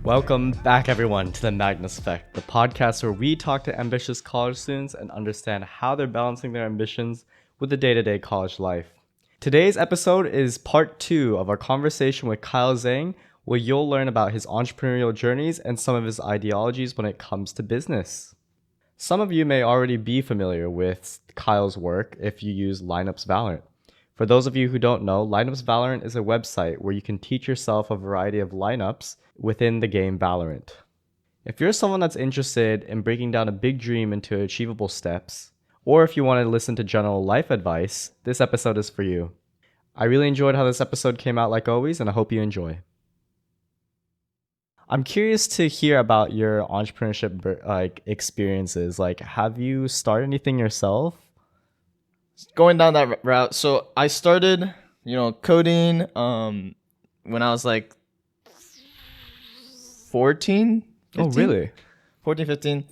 Welcome back, everyone, to the Magnus Effect, the podcast where we talk to ambitious college students and understand how they're balancing their ambitions with the day-to-day college life. Today's episode is part 2 of our conversation with Kyle Zhang, where you'll learn about his entrepreneurial journeys and some of his ideologies when it comes to business. Some of you may already be familiar with Kyle's work if you use LinupsValorant. For those of you who don't know, LinupsValorant is a website where you can teach yourself a variety of lineups within the game Valorant. If you're someone that's interested in breaking down a big dream into achievable steps, or if you want to listen to general life advice, this episode is for you. I really enjoyed how this episode came out like always, and I hope you enjoy. I'm curious to hear about your entrepreneurship experiences. Have you started anything yourself? Going down that route. So I started, coding when I was like 14, 15? Oh, really? 14, 15.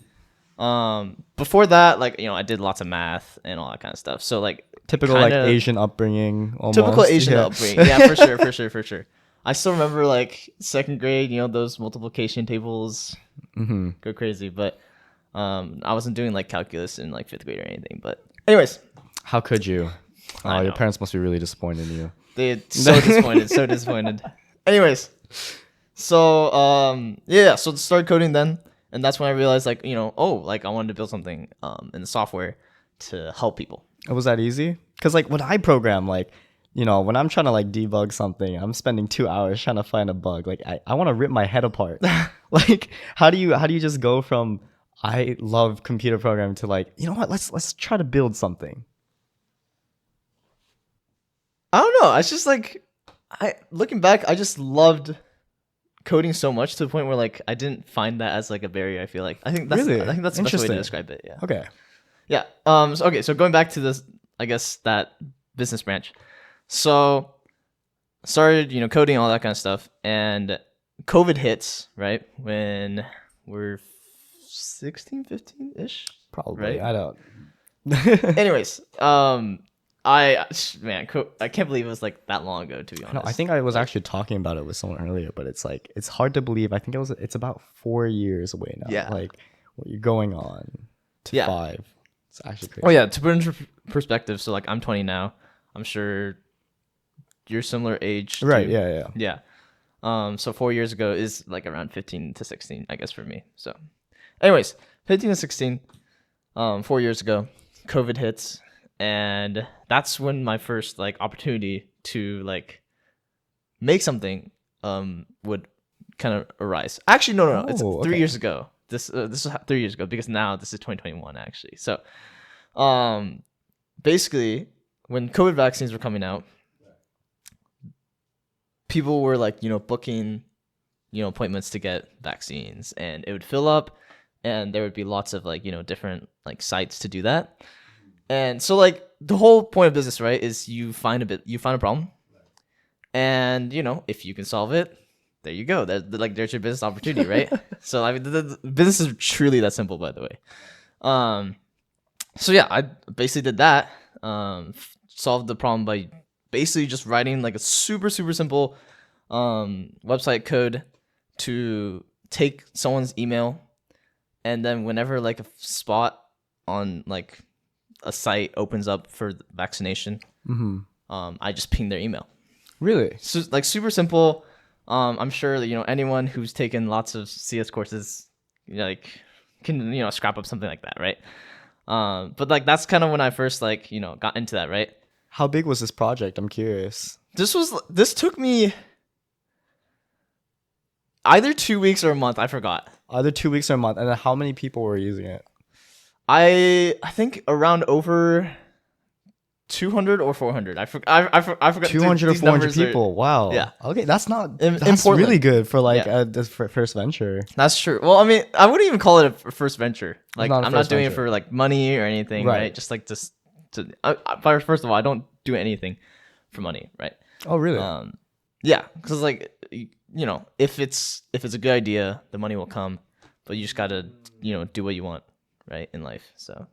Before that, I did lots of math and all that kind of stuff. So Typical Asian upbringing almost. Typical Asian upbringing. Yeah, for sure. I still remember second grade, those multiplication tables go crazy. But I wasn't doing calculus in 5th grade or anything. But anyways. How could you? Oh, your parents must be really disappointed in you. They're so disappointed. Anyways, so so started coding then, and that's when I realized I wanted to build something in the software to help people. Was that easy? Because when I program, when I'm trying to debug something, I'm spending 2 hours trying to find a bug. I want to rip my head apart. How do you just go from I love computer programming to let's try to build something? I don't know. It's just looking back, I just loved coding so much to the point where I didn't find that as a barrier. I feel I think that's the best way to describe it. Yeah. Okay. Yeah. So going back to this, I guess that business branch. So started coding, all that kind of stuff, and COVID hits right when we're 16, 15 ish. Probably. Right? I don't. Anyways, I can't believe it was that long ago, to be honest. No, I think I was actually talking about it with someone earlier, but it's it's hard to believe. I think it's about 4 years away now. Yeah. What you're going on to 5. It's actually crazy. Oh yeah, to put into perspective, so I'm 20 now. I'm sure you're similar age. Right, yeah. Yeah. So 4 years ago is around 15 to 16, I guess, for me. So anyways, 15 to 16, 4 years ago, COVID hits. And that's when my first opportunity to make something would kind of arise. Actually, no. It's 3 years ago. This was 3 years ago because now this is 2021 actually. So, basically, when COVID vaccines were coming out, people were booking appointments to get vaccines, and it would fill up, and there would be lots of different sites to do that. And so the whole point of business, right, is you find a problem, and if you can solve it, there you go. There's your business opportunity, right? So the business is truly that simple, by the way. So yeah, I basically did that. Solved the problem by basically just writing a super simple website code to take someone's email, and then whenever a spot on a site opens up for vaccination, I just ping their email. Really? So super simple. I'm sure that anyone who's taken lots of CS courses can scrap up something like that, right? But that's kind of when I first got into that, right? How big was this project? I'm curious. This took me either 2 weeks or a month. I forgot. Either 2 weeks or a month. And then how many people were using it? I think around over 200 or 400. I forgot. 200 or 400 people. Wow. Yeah. Okay, that's really good for the first venture. That's true. Well, I mean, I wouldn't even call it a first venture. I'm not doing it for money or anything, right? Just first of all, I don't do anything for money, right? Oh, really? Yeah, because if it's a good idea, the money will come, but you just gotta do what you want, right, in life. So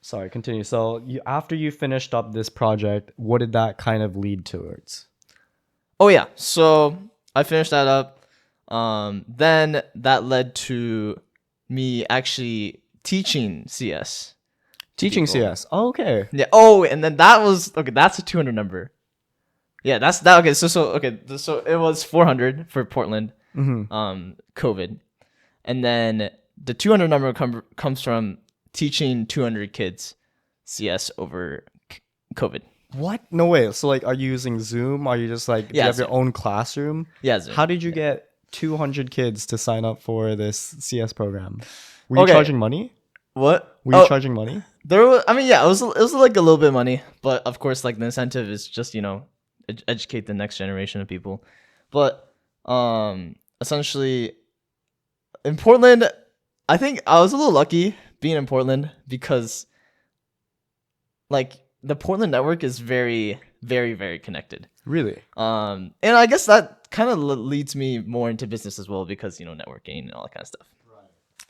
sorry, continue. So after you finished up this project, what did that kind of lead towards? Oh yeah, so I finished that up. Then that led to me actually teaching CS. Teaching people. CS. Oh, okay. Yeah. Oh, and then that was okay. That's a 200 number. Yeah, that's that. Okay, so it was 400 for Portland. COVID, and then the 200 number comes from teaching 200 kids CS over COVID. What? No way. So like, are you using Zoom? Are you just like, do you Yeah, have your Zoom. own classroom? Yeah, Zoom. How did you get 200 kids to sign up for this CS program? Were you Okay. charging money? What? Were you charging money? There was. I mean, yeah, it was like a little bit of money, but of course, like the incentive is just educate the next generation of people. But essentially, in Portland, I think I was a little lucky being in Portland because like the Portland network is very, very, very connected. Really? And I guess that kind of leads me more into business as well because networking and all that kind of stuff.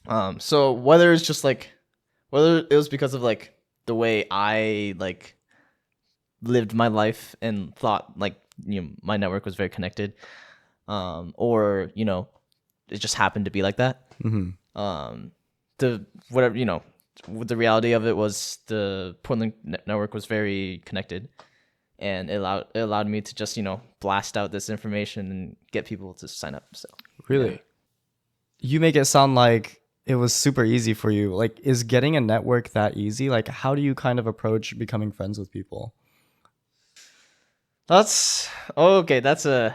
Right. So whether it was because of like the way I like lived my life and thought like my network was very connected, or it just happened to be like that. The the reality of it was the Portland network was very connected, and it allowed me to just blast out this information and get people to sign up. So really, yeah. You make it sound like it was super easy for you. Like, is getting a network that easy? Like, how do you kind of approach becoming friends with people? That's a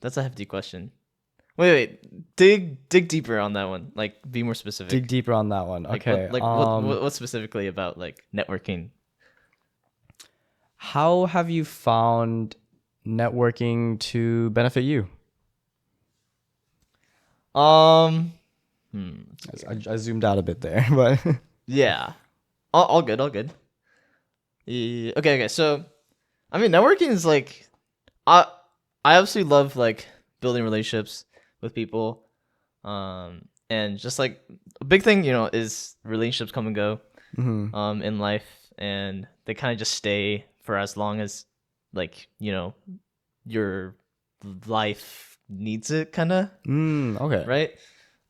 hefty question. Wait. Dig deeper on that one. Like, be more specific. Dig deeper on that one. Okay. What specifically about like networking? How have you found networking to benefit you? I zoomed out a bit there, but yeah, all good. Yeah, okay. So, I mean, networking is like, I absolutely love like building relationships with people, and just like a big thing, is relationships come and go, in life, and they kind of just stay for as long as like your life needs it, kind of. Okay. Right.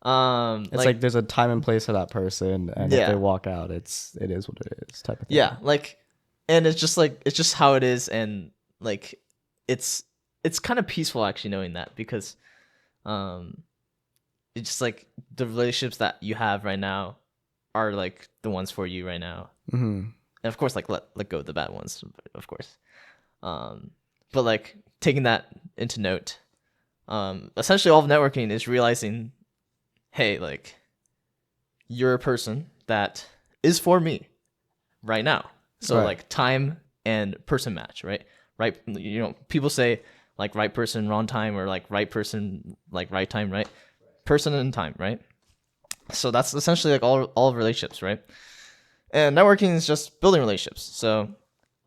It's like there's a time and place for that person, and if they walk out, it is what it is, type of thing. Yeah, like, and it's just how it is, and like it's kind of peaceful actually knowing that, because it's just like the relationships that you have right now are like the ones for you right now, and of course like let go of the bad ones, of course, but like taking that into note, essentially all of networking is realizing, hey, like, you're a person that is for me right now. So right. Like time and person match, right? Right. People say like right person, wrong time, or like right person, like right time, right? Person and time, right? So that's essentially like all of relationships, right? And networking is just building relationships. So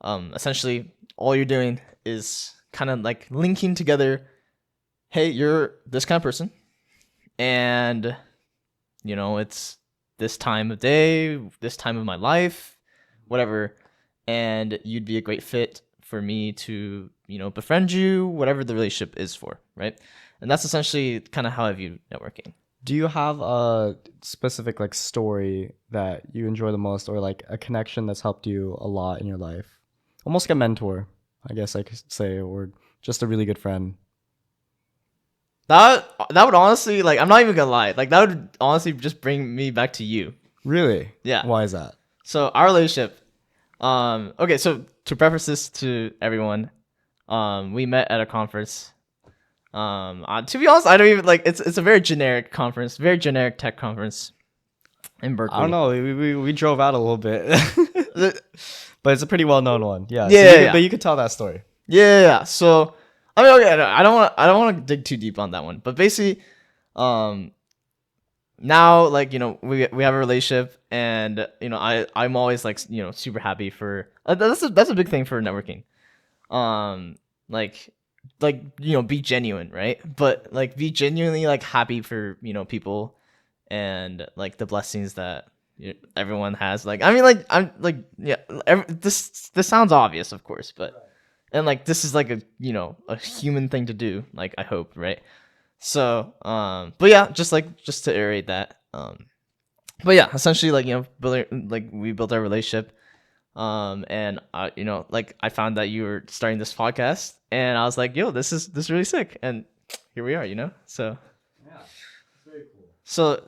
essentially all you're doing is kind of like linking together, hey, you're this kind of person, and it's this time of day, this time of my life, whatever, and you'd be a great fit for me to befriend you, whatever the relationship is for, right? And that's essentially kind of how I view networking. Do you have a specific like story that you enjoy the most, or like a connection that's helped you a lot in your life? Almost like a mentor, I guess I could say, or just a really good friend. That would honestly, like, I'm not even gonna lie, like that would honestly just bring me back to you. Really? Yeah. Why is that? So our relationship, okay, so to preface this to everyone, we met at a conference. To be honest, I don't even like, it's a very generic conference, very generic tech conference in Berkeley. I don't know. We drove out a little bit, but it's a pretty well known one. Yeah. Yeah, but you could tell that story. Yeah. So I mean, okay, I don't want to dig too deep on that one, but basically, now like we have a relationship, and I'm always like super happy for that's a big thing for networking, like be genuine, right? But like be genuinely like happy for people, and like the blessings that everyone has. Like, I mean, like, I'm like, yeah, this sounds obvious, of course, but and like this is like a a human thing to do, like, I hope, right? So, but yeah, just to iterate that. But yeah, essentially, like, building, like, we built our relationship. And I, like, I found that you were starting this podcast, and I was like, yo, this is really sick, and here we are, So Yeah, it's very cool. so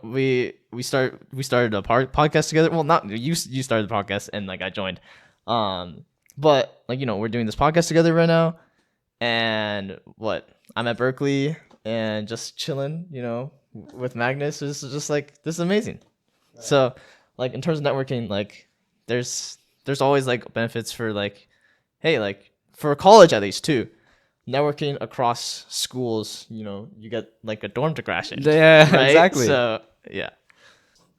we started a podcast together. Well, not you started the podcast, and like I joined. But like, we're doing this podcast together right now, and I'm at Berkeley and just chilling, with Magnus. Is just like, this is amazing. Right. So like, in terms of networking, like, there's always like benefits for, like, hey, like, for college at least too, networking across schools, you get like a dorm to crash in. Yeah, right? exactly. So yeah.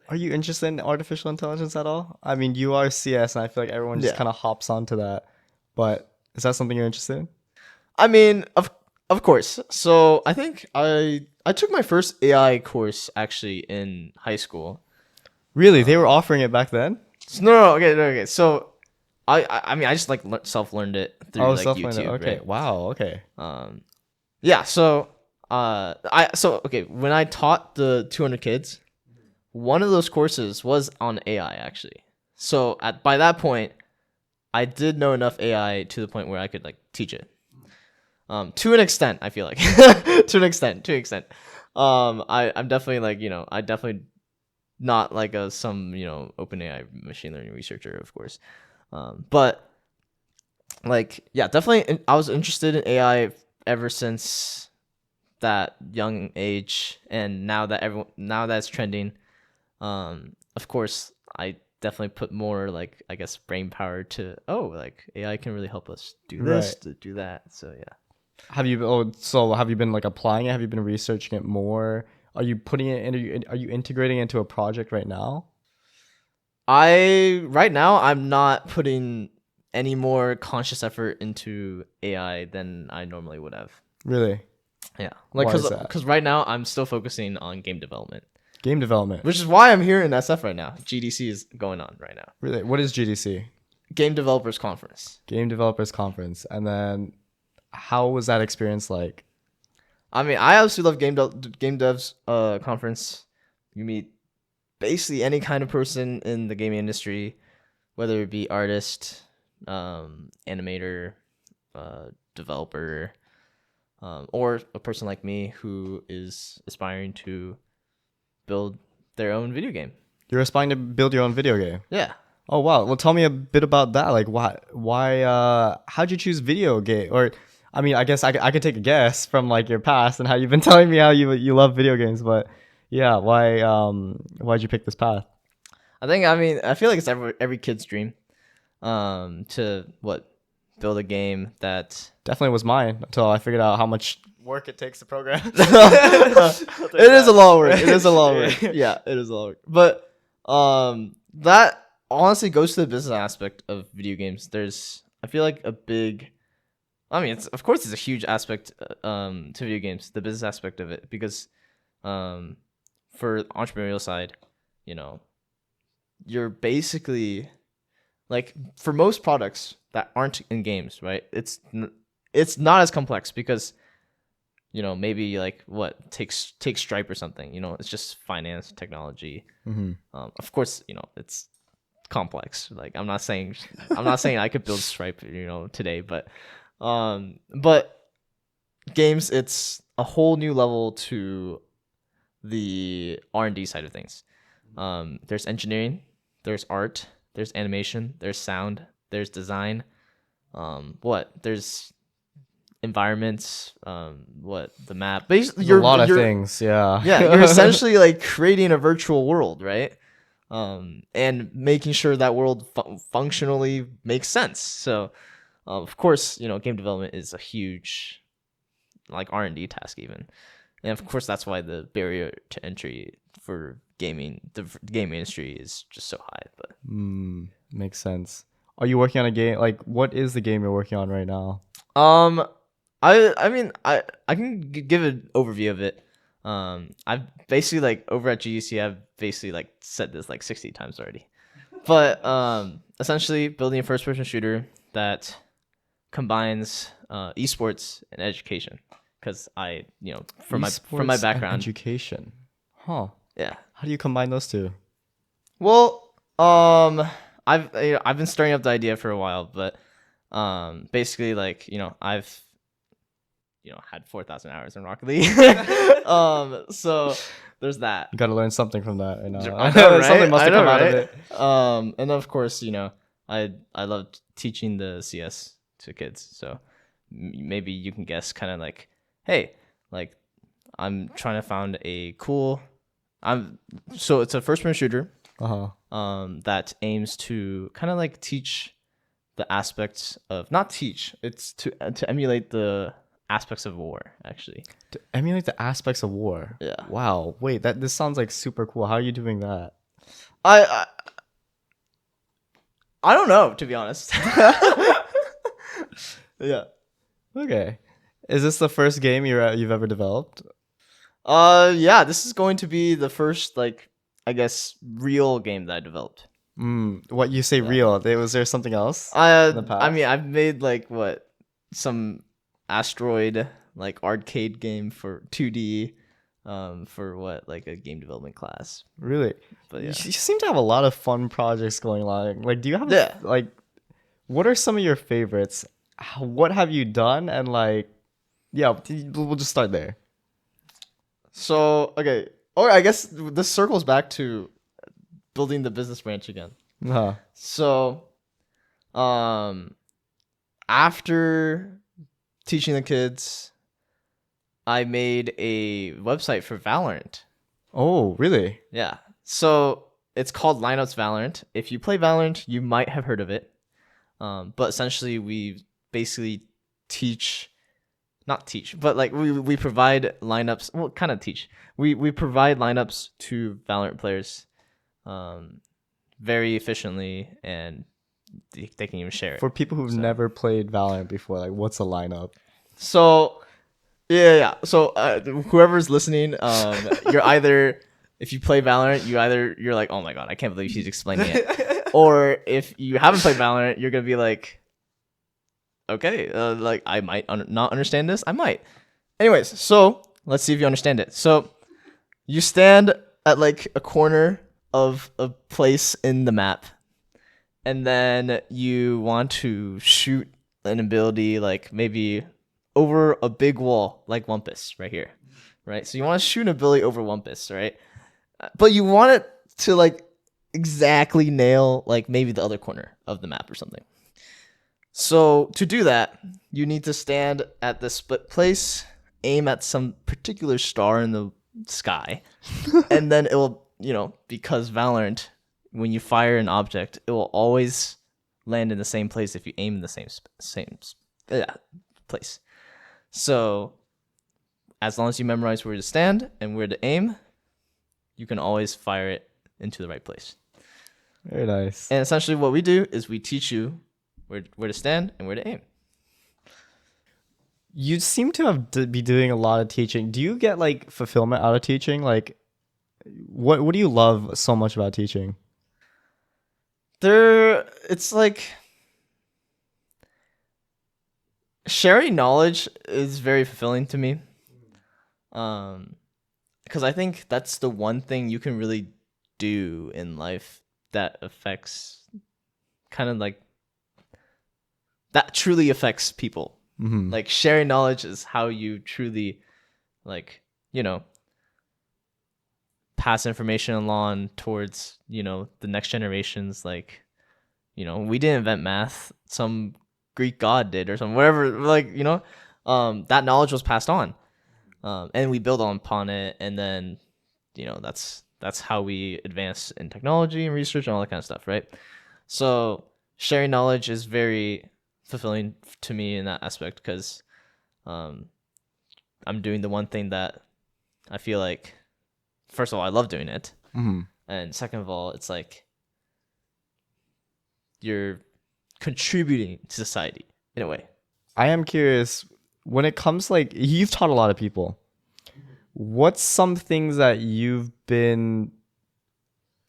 Are you interested in artificial intelligence at all? I mean, you are CS, and I feel like everyone just kind of hops onto that. But is that something you're interested in? I mean, of course. So I think I took my first AI course actually in high school. Really? They were offering it back then? No, okay. So I mean, I just like self-learned it through like YouTube. Okay. Right? Wow. Okay. Yeah. So okay, when I taught the 200 kids, one of those courses was on AI actually. So by that point, I did know enough AI to the point where I could like teach it. To an extent, I feel like to an extent. I'm definitely like, I definitely not like some OpenAI machine learning researcher, of course. But like, yeah, definitely I was interested in AI ever since that young age, and now that it's trending, of course I definitely put more, like, I guess, brain power to, like, AI can really help us do this, to do that. So yeah. Have you been like applying it? Have you been researching it more? Are you putting it in? Are you integrating it into a project right now? Right now I'm not putting any more conscious effort into AI than I normally would have. Really? Yeah. Like, Why is that? because right now I'm still focusing on game development. Game development. Which is why I'm here in SF right now. GDC is going on right now. Really? What is GDC? Game Developers Conference. Game Developers Conference. And then how was that experience like? I mean, I absolutely love Game Devs Conference. You meet basically any kind of person in the gaming industry, whether it be artist, animator, developer, or a person like me who is aspiring to build their own video game. You're aspiring to build your own video game? Yeah. Oh, wow. Well, tell me a bit about that. Like, why, how'd you choose video game? Or, I mean, I guess I could take a guess from like your past and how you've been telling me how you love video games, but yeah, why'd you pick this path? I feel like it's every kid's dream, to build a game that definitely was mine until I figured out how much work it takes to program. It is a lot of work. It is a lot of work. Yeah, it is a lot of work. But that honestly goes to the business aspect of video games. I feel like a big, I mean, it's a huge aspect to video games, the business aspect of it, because for the entrepreneurial side, you're basically, like, for most products that aren't in games, right? It's not as complex because, maybe like take Stripe or something. It's just finance, technology. Mm-hmm. Of course, it's complex. Like, I'm not saying I could build Stripe, today, but games, it's a whole new level to the R&D side of things. There's engineering, there's art, there's animation, there's sound, there's design. There's environments, the map. Basically, a lot of things. Yeah. Yeah, you're essentially like creating a virtual world, right? And making sure that world functionally makes sense. So, of course, game development is a huge, like, R&D task even. And of course, that's why the barrier to entry for gaming, the gaming industry, is just so high. But makes sense. Are you working on a game? Like, what is the game you're working on right now? I mean, I can give an overview of it. I've basically, like, over at GDC, I've basically like said this like 60 times already. But essentially building a first-person shooter that combines esports and education. because I, from my Esports background. and education. Huh. Yeah. How do you combine those two? Well, I've been stirring up the idea for a while, but basically, like, I've had 4,000 hours in Rocket League. So there's that. You got to learn something from that. I know. I know, right? Something must have come out of it. And of course, I love teaching the CS to kids. So maybe you can guess, kind of like, hey, like, I'm trying to find a cool. So it's a first-person shooter. That aims to kind of like teach the aspects of, not teach, it's to emulate the aspects of war, actually. To emulate the aspects of war. Yeah. Wow. Wait, this sounds like super cool. How are you doing that? I don't know, to be honest. Yeah. Okay. Is this the first game you've ever developed? Yeah, this is going to be the first, like, I guess, real game that I developed. What you say real? Was there something else? I mean, I've made like some asteroid like arcade game for 2D, for like a game development class. Really? But yeah, you seem to have a lot of fun projects going on. Like, do you have Yeah. like, what are some of your favorites? What have you done? And like, yeah, we'll just start there. so okay. Oh, I guess this circles back to building the business branch again. Huh. So, after teaching the kids, I made a website for Valorant. Oh, really? Yeah. So it's called LinupsValorant. If you play Valorant, you might have heard of it. But essentially, we basically not teach, but like we provide lineups. Well, kind of teach. We provide lineups to Valorant players, very efficiently, and they can even share it. For people who've never played Valorant before, like, what's a lineup? So, yeah. So, whoever's listening, you're either, if you play Valorant, you're like, oh my god, I can't believe she's explaining it. Or if you haven't played Valorant, you're gonna be like, okay, like I might not understand this. I might. Anyways, so let's see if you understand it. So, you stand at like a corner of a place in the map, and then you want to shoot an ability like maybe over a big wall, like Wumpus right here, right? So you want to shoot an ability over Wumpus, right? But you want it to like exactly nail like maybe the other corner of the map or something. So to do that, you need to stand at the split place, aim at some particular star in the sky, and then it will, because Valorant, when you fire an object, it will always land in the same place if you aim in the same place. So as long as you memorize where to stand and where to aim, you can always fire it into the right place. Very nice. And essentially what we do is we teach you where to stand and where to aim. You seem to be doing a lot of teaching. Do you get like fulfillment out of teaching? Like, what do you love so much about teaching? It's like sharing knowledge is very fulfilling to me. Because I think that's the one thing you can really do in life that affects kind of like that truly affects people. Mm-hmm. Like sharing knowledge is how you truly like, pass information along towards, the next generations. Like, we didn't invent math. Some Greek god did or something, whatever, like, that knowledge was passed on. And we build upon it. And then, that's how we advance in technology and research and all that kind of stuff. Right. So sharing knowledge is very fulfilling to me in that aspect because I'm doing the one thing that I feel like, first of all, I love doing it. Mm-hmm. And second of all, it's like you're contributing to society in a way. I am curious, when it comes like, you've taught a lot of people. What's some things that you've been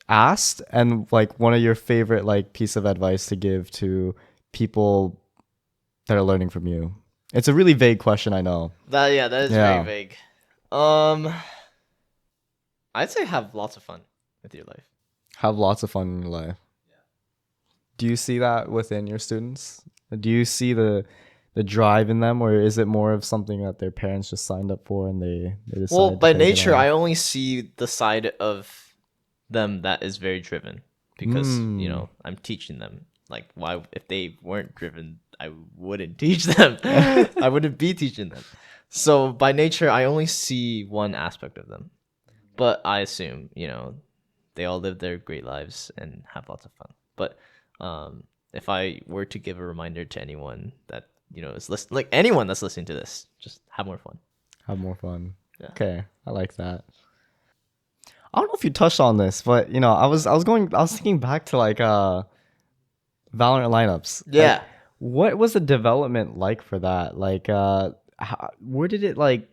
asked and like one of your favorite like piece of advice to give to people that are learning from you? It's a really vague question, I know. That is Yeah. very vague. I'd say have lots of fun with your life. Have lots of fun in your life. Do you see that within your students? Do you see the drive in them, or is it more of something that their parents just signed up for and they decided Well, to by take it nature, on? I only see the side of them that is very driven because, I'm teaching them. Like, why, if they weren't driven, I wouldn't teach them. I wouldn't be teaching them. So, by nature, I only see one aspect of them. But I assume, they all live their great lives and have lots of fun. But if I were to give a reminder to anyone that, is listening, like anyone that's listening to this, just have more fun. Have more fun. Yeah. Okay, I like that. I don't know if you touched on this, but I was thinking back to like Valorant lineups. Yeah. Like, what was the development like for that? Like where did it like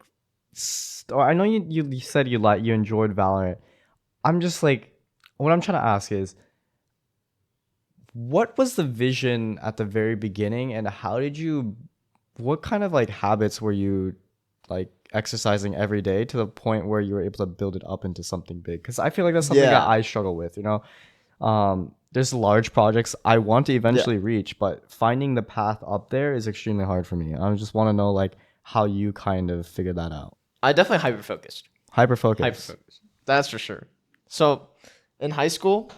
or I know you said you enjoyed Valorant. I'm just like, what I'm trying to ask is, what was the vision at the very beginning, and what kind of like habits were you like exercising every day to the point where you were able to build it up into something big? Because I feel like that's something Yeah. that I struggle with. There's large projects I want to eventually reach, but finding the path up there is extremely hard for me. I just want to know like how you kind of figured that out. I definitely hyper focused. Hyper focus. Hyper focused. That's for sure. So in high school,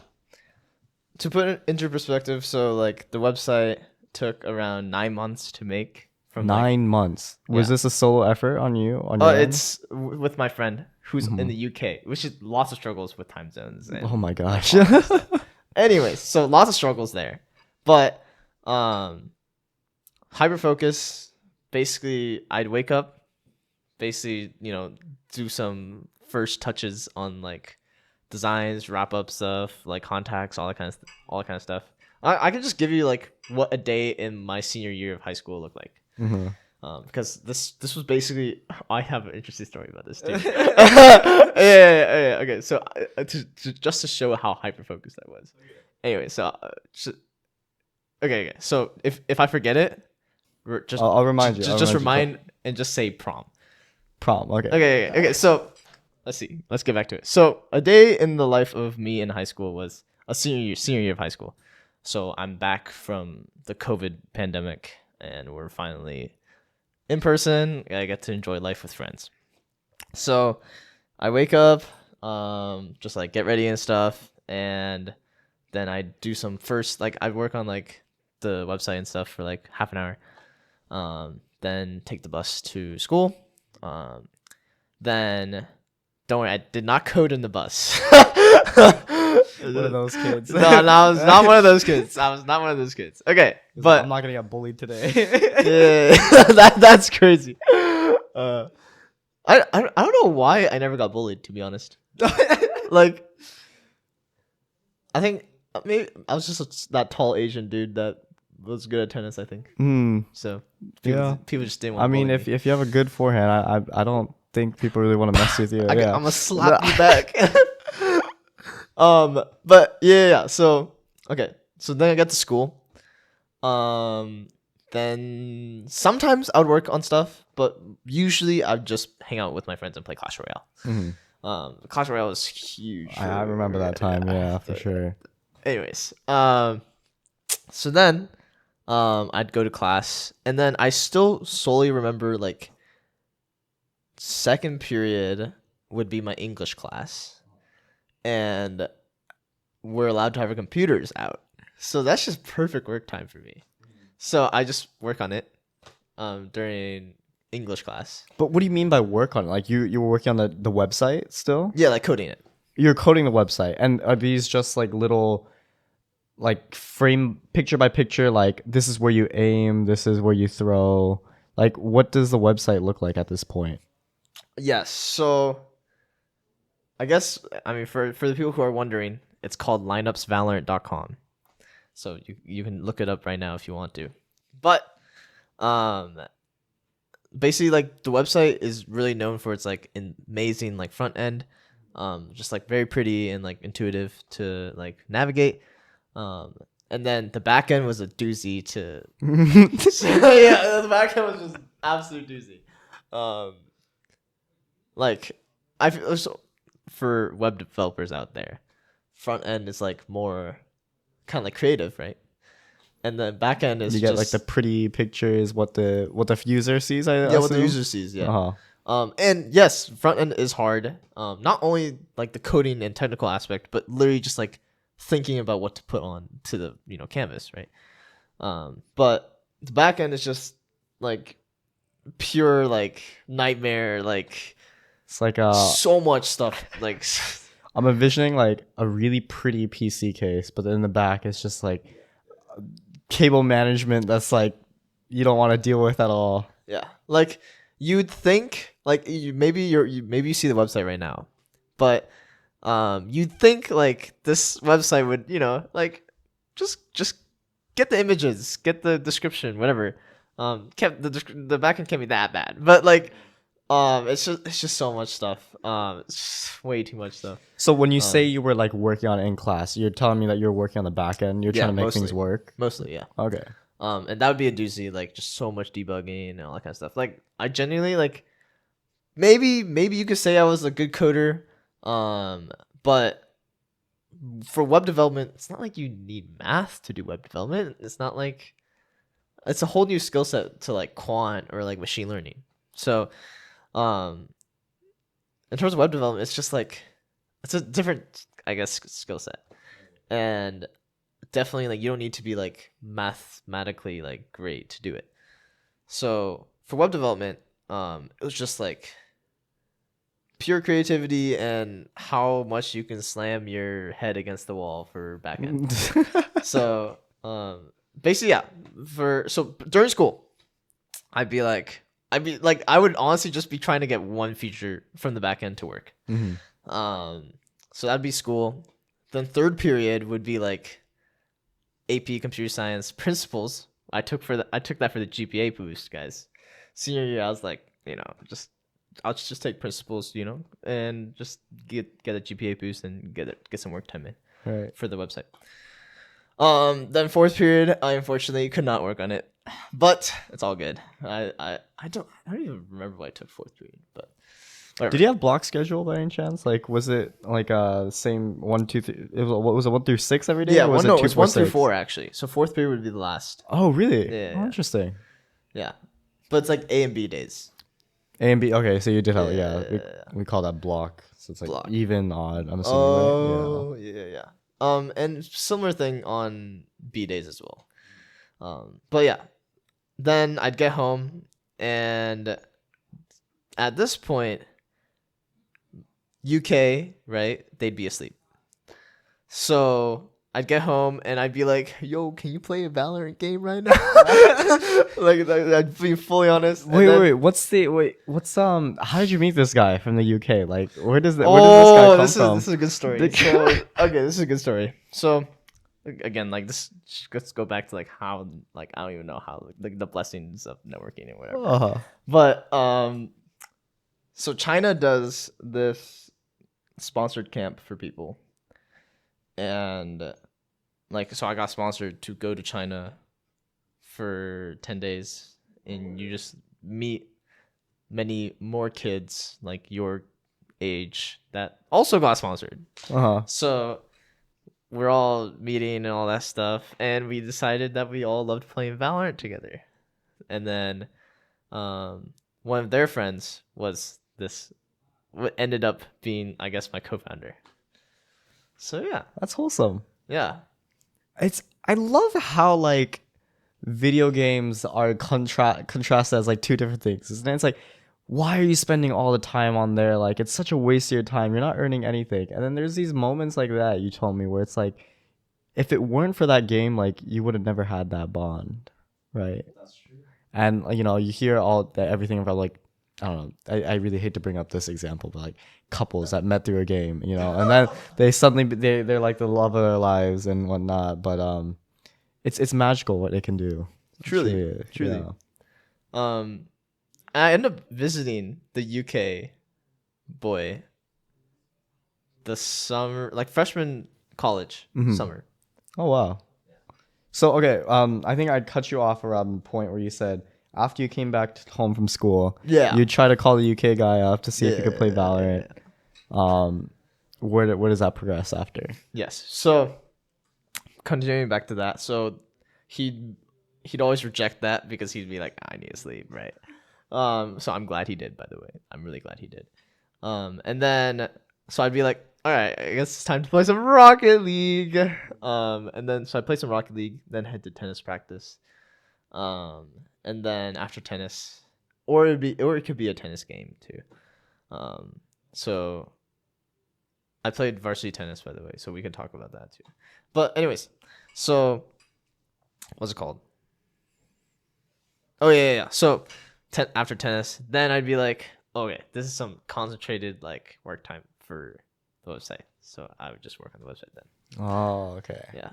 to put it into perspective, so like the website took around 9 months to make. From 9 months. Was Yeah. this a solo effort on you? On your end? It's with my friend who's in the UK, which is lots of struggles with time zones. And Oh my gosh. anyways, so lots of struggles there. But hyper focus, basically I'd wake up, basically, do some first touches on like designs, wrap up stuff, like contacts, all that kind of stuff. I could just give you like what a day in my senior year of high school looked like. Mm-hmm. Because this was basically, I have an interesting story about this too. Yeah. Okay, so just to show how hyper focused I was. Anyway, so okay. So if I forget it, just I'll remind you. Just remind and just say prom. Prom. Okay. Okay. So let's get back to it. So a day in the life of me in high school was a senior year of high school. So I'm back from the COVID pandemic, and we're finally in person. I get to enjoy life with friends. So I wake up, just like get ready and stuff, and then I do some first, like I work on like the website and stuff for like half an hour. Then take the bus to school. Then don't worry, I did not code in the bus. One of those kids. No, I was not one of those kids. I was not one of those kids. Okay, but I'm not gonna get bullied today. yeah, that's crazy. I don't know why I never got bullied, to be honest. Like, I think maybe I was just that tall Asian dude that was good at tennis, I think. So people just didn't want to I mean, bully if me. you have a good forehand, I don't think people really want to mess with you. I'm Yeah. gonna slap you back. But yeah. So okay. So then I got to school. Then sometimes I would work on stuff, but usually I'd just hang out with my friends and play Clash Royale. Mhm. Clash Royale was huge. I remember that time. Yeah, for sure. Anyways, so then, I'd go to class, and then I still solely remember like second period would be my English class, and we're allowed to have our computers out, so that's just perfect work time for me. So I just work on it, during English class. But what do you mean by work on it? Like you were working on the website still? Yeah, like coding it. You're coding the website, and are these just like little, like frame picture by picture? Like this is where you aim, this is where you throw. Like what does the website look like at this point? Yes. So I guess, I mean, for the people who are wondering, it's called LinupsValorant.com. So you can look it up right now if you want to. But basically, like the website is really known for its like amazing like front end, just like very pretty and like intuitive to like navigate. And then the back end was a doozy to. So, yeah, the back end was just Absolute doozy. Like I feel so for web developers out there, front end is like more kind of like creative, right? And then back end is You get like just the pretty pictures, what the user sees. I yeah, what the assume? user sees, yeah. Uh-huh. And yes, front end is hard. Not only like the coding and technical aspect, but literally just like thinking about what to put on to the canvas, right? But the back end is just like pure like nightmare, like It's like so much stuff. Like I'm envisioning like a really pretty PC case, but in the back it's just like cable management that's like you don't want to deal with at all. yeah, like you'd think like maybe you see the website right now, but you'd think like this website would like just get the images, get the description, whatever. Kept the backend can't be that bad, but like it's just so much stuff. It's just way too much stuff. So when you say you were like working on it in class, you're telling me that you're working on the back end, you're trying to make things work. Mostly, yeah. Okay. And that would be a doozy, like just so much debugging and all that kind of stuff. Like I genuinely like maybe you could say I was a good coder, but for web development, it's not like you need math to do web development. It's not like it's a whole new skill set to like quant or like machine learning. So, in terms of web development, it's just like it's a different, I guess, skill set, and definitely like you don't need to be like mathematically like great to do it. So for web development, it was just like pure creativity and how much you can slam your head against the wall for backend. So basically, yeah. So during school, I would honestly just be trying to get one feature from the backend to work. So that'd be school. Then third period would be like AP Computer Science principles. I took that for the GPA boost, guys. Senior year, I was like, I'll just take principles, and just get a GPA boost and get some work time in for the website. Then fourth period, I unfortunately could not work on it, but it's all good. I don't even remember what I took fourth period, but whatever. Did you have block schedule by any chance? Like, was it like same 1, 2, 3? What was it, 1 through 6 every day? Yeah, or was it it was 1 through 4 actually. So fourth period would be the last. Oh, really? Yeah. Oh, interesting. Yeah, but it's like A and B days. A and B. Okay, so you did have we call that block. So it's like Block. even, odd. I'm assuming. Oh, yeah. And similar thing on B days as well. But yeah, then I'd get home, and at this point, UK, right? They'd be asleep. So I'd get home and I'd be like, "Yo, can you play a Valorant game right now?" like I'd be fully honest. Wait. What's how did you meet this guy from the UK? Like, where does this guy come from? This is a good story. So, okay, this is a good story. So again, like this, let's go back to like how, like I don't even know how, like the blessings of networking and whatever. Uh-huh. But so China does this sponsored camp for people. And like, so I got sponsored to go to China for 10 days, and you just meet many more kids like your age that also got sponsored. Uh-huh. So we're all meeting and all that stuff, and we decided that we all loved playing Valorant together. And then one of their friends was what ended up being, I guess, my co-founder. So yeah, That's wholesome. yeah. I love how like video games are contrasted as like two different things. Isn't it? It's like, why are you spending all the time on there? Like, it's such a waste of your time. You're not earning anything. And then there's these moments like that you told me where it's like, if it weren't for that game, like you would have never had that bond, right? That's true. And you hear everything about like, I don't know. I really hate to bring up this example, but like couples that met through a game, and then they suddenly they're like the love of their lives and whatnot. But it's magical what it can do. Truly. Yeah. I ended up visiting the UK boy the summer, like freshman college summer. Oh wow. So okay, I think I cut you off around the point where you said After you came back home from school, Yeah. you try to call the UK guy up to see if you could play Yeah. Valorant. Where does that progress after? Yes. So continuing back to that, so he'd always reject that because he'd be like, I need to sleep, right? So I'm glad he did, by the way. I'm really glad he did. And then so I'd be like, all right, I guess it's time to play some Rocket League. And then so I played some Rocket League, then head to tennis practice. And then after tennis, or it could be a tennis game too. So I played varsity tennis, by the way, so we can talk about that too. But anyways, so what's it called? Oh yeah. So after tennis, then I'd be like, okay, this is some concentrated like work time for the website. So I would just work on the website then. Oh, okay. Yeah.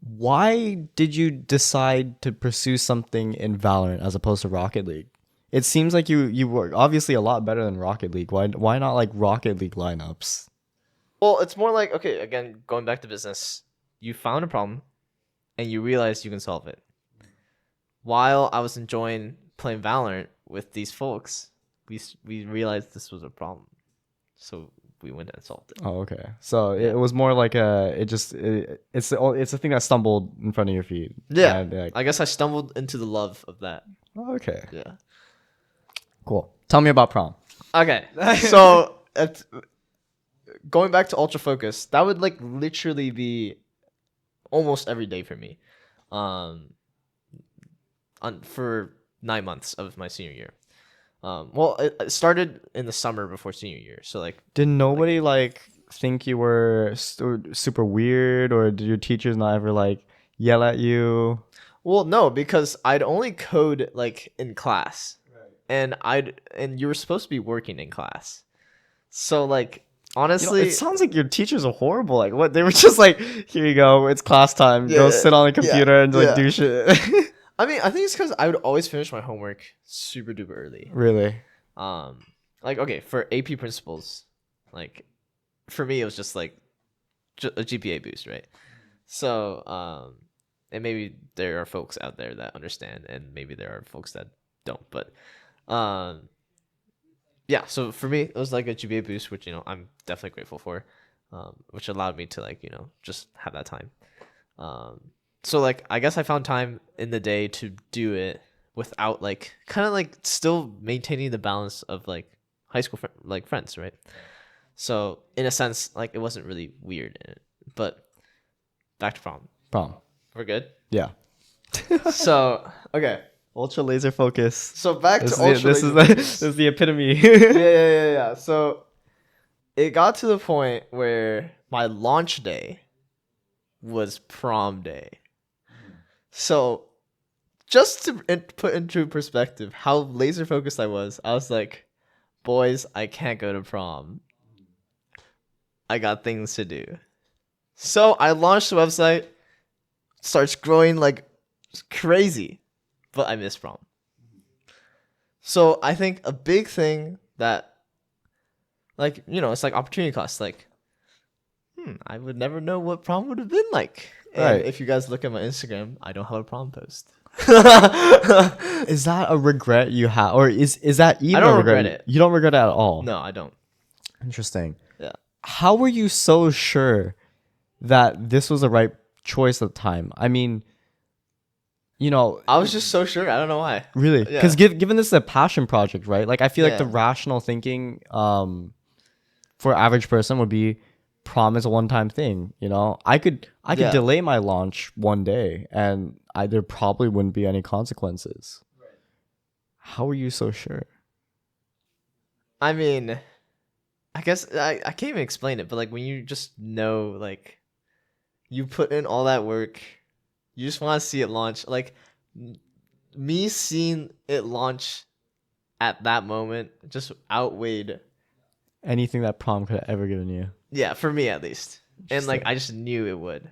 Why did you decide to pursue something in Valorant as opposed to Rocket League? It seems like you were obviously a lot better than Rocket League. Why not like Rocket League lineups? Well, it's more like, okay, again, going back to business, you found a problem and you realized you can solve it. While I was enjoying playing Valorant with these folks, we realized this was a problem. So we went and solved it. Oh, okay. So it was more like it's a thing that stumbled in front of your feet. Yeah. And, like, I guess I stumbled into the love of that. okay. Yeah. Cool. Tell me about prom. Okay. So going back to Ultra Focus, that would like literally be almost every day for me. For 9 months of my senior year. Well, it started in the summer before senior year. So like, Did nobody like think you were super weird, or did your teachers not ever like yell at you? well, no, because I'd only code like in class, and you were supposed to be working in class. So like, honestly, it sounds like your teachers are horrible. Like what? They were just like, here you go, it's class time. Go Yeah, sit on the computer and like yeah. do shit. I mean, I think it's because I would always finish my homework super duper early. Really? Like okay, for AP principles, like for me it was just like a GPA boost, right? So and maybe there are folks out there that understand, and maybe there are folks that don't. But yeah. So for me, it was like a GPA boost, which I'm definitely grateful for, which allowed me to like just have that time. So like I guess I found time in the day to do it without like kind of like still maintaining the balance of like high school friends, right? So in a sense, like it wasn't really weird in it. But back to prom. Prom. We're good. Yeah. So okay. Ultra laser focus. So back This to ultra. this is the epitome. Yeah. So it got to the point where my launch day was prom day. So just to put into perspective how laser focused I was like, boys, I can't go to prom. I got things to do. So I launched the website, starts growing like crazy, but I missed prom. So I think a big thing that, like, it's like opportunity cost. Like, I would never know what prom would have been like. And Right. if you guys look at my Instagram, I don't have a prom post. Is that a regret you have, or is that even I don't a regret? regret it. You don't regret it at all. No, I don't. Interesting. Yeah. How were you so sure that this was the right choice at the time? I mean, I was just so sure. I don't know why. really, Yeah. because given this is a passion project, right? Like I feel like the Yeah. rational thinking for average person would be prom is a one-time thing. I could Yeah. delay my launch one day and there probably wouldn't be any consequences. Right. How were you so sure? I mean, I guess I can't even explain it, but like when you just know, like you put in all that work, you just want to see it launch. Like me seeing it launch at that moment just outweighed. Anything that prom could have ever given you. Yeah, for me at least. And like Interesting. I just knew it would.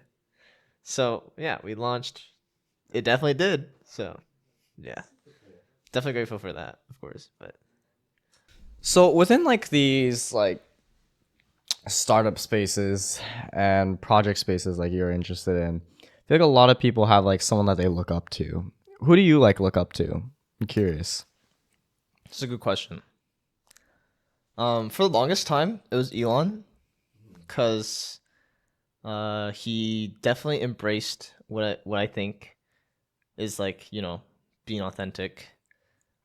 So yeah, we launched. It definitely did. So yeah, definitely grateful for that, of course. But So within like these like startup spaces and project spaces like you're interested in, I feel like a lot of people have like someone that they look up to. Who do you like look up to? I'm curious. It's a good question. For the longest time, it was Elon, because he definitely embraced what I think is like, being authentic,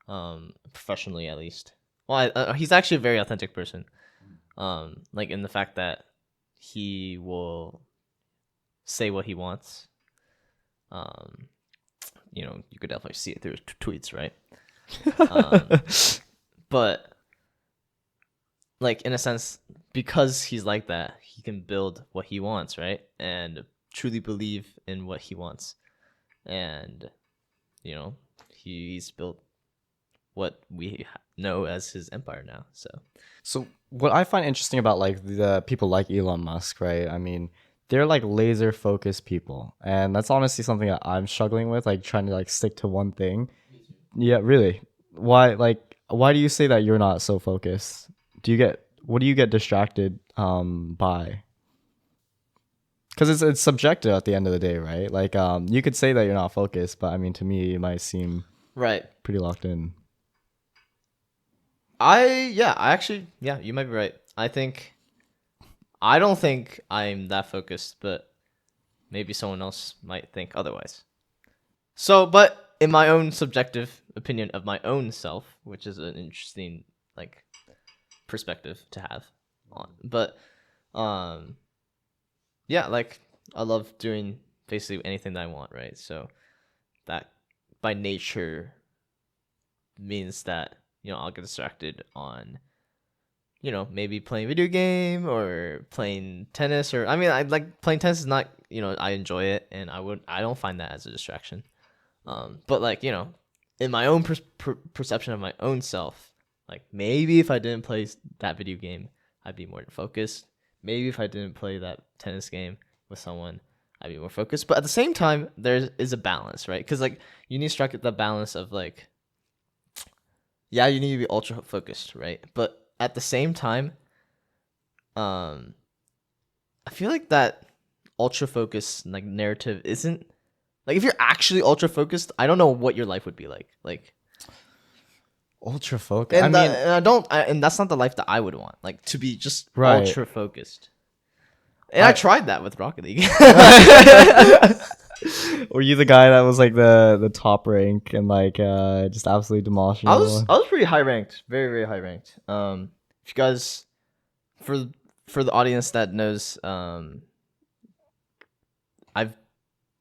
professionally at least. Well, he's actually a very authentic person. Like in the fact that he will say what he wants. You could definitely see it through his tweets, right? But like in a sense, because he's like that, he can build what he wants, right? And truly believe in what he wants. And he's built what we know as his empire now. So what I find interesting about like the people like Elon Musk, right? I mean, they're like laser focused people, and that's honestly something that I'm struggling with, like trying to like stick to one thing. Yeah, really. Why do you say that you're not so focused? What do you get distracted by? Because it's subjective at the end of the day, right? Like you could say that you're not focused, but I mean to me it might seem Right. pretty locked in. You might be right. I don't think I'm that focused, but maybe someone else might think otherwise. So, but in my own subjective opinion of my own self, which is an interesting like perspective to have on, but like I love doing basically anything that I want, right? So that by nature means that I'll get distracted on maybe playing video game or playing tennis, or I mean I like playing tennis is not, I enjoy it, and I don't find that as a distraction. But like, in my own perception of my own self, like maybe if I didn't play that video game, I'd be more focused. Maybe if I didn't play that tennis game with someone, I'd be more focused. But at the same time, there is a balance, right? Because like you need to strike the balance of like, yeah, you need to be ultra focused, right? But at the same time, I feel like that ultra focused like narrative isn't like, if you're actually ultra focused, I don't know what your life would be like. Like Ultra focused. and and that's not the life that I would want. Like to be just Right. ultra focused. And I tried that with Rocket League. Were you the guy that was like the top rank and like just absolutely demolishing I everyone? was pretty high ranked, very very high ranked. If you guys, for the audience that knows, I've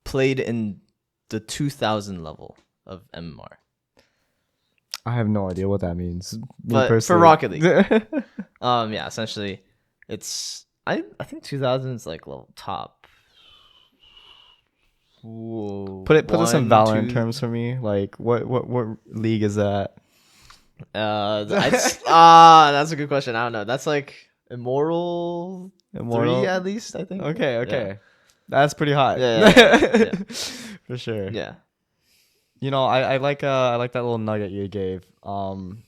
played in the 2000 level of MMR. I have no idea what that means. Me But for personally. Rocket League, yeah, essentially, it's I think 2000 is like level top. Put this in Valorant terms for me. Like what league is that? That's a good question. I don't know. That's like Immortal 3 at least, I think. Okay. Yeah. That's pretty high. Yeah. For sure. Yeah. I like that little nugget you gave. Kind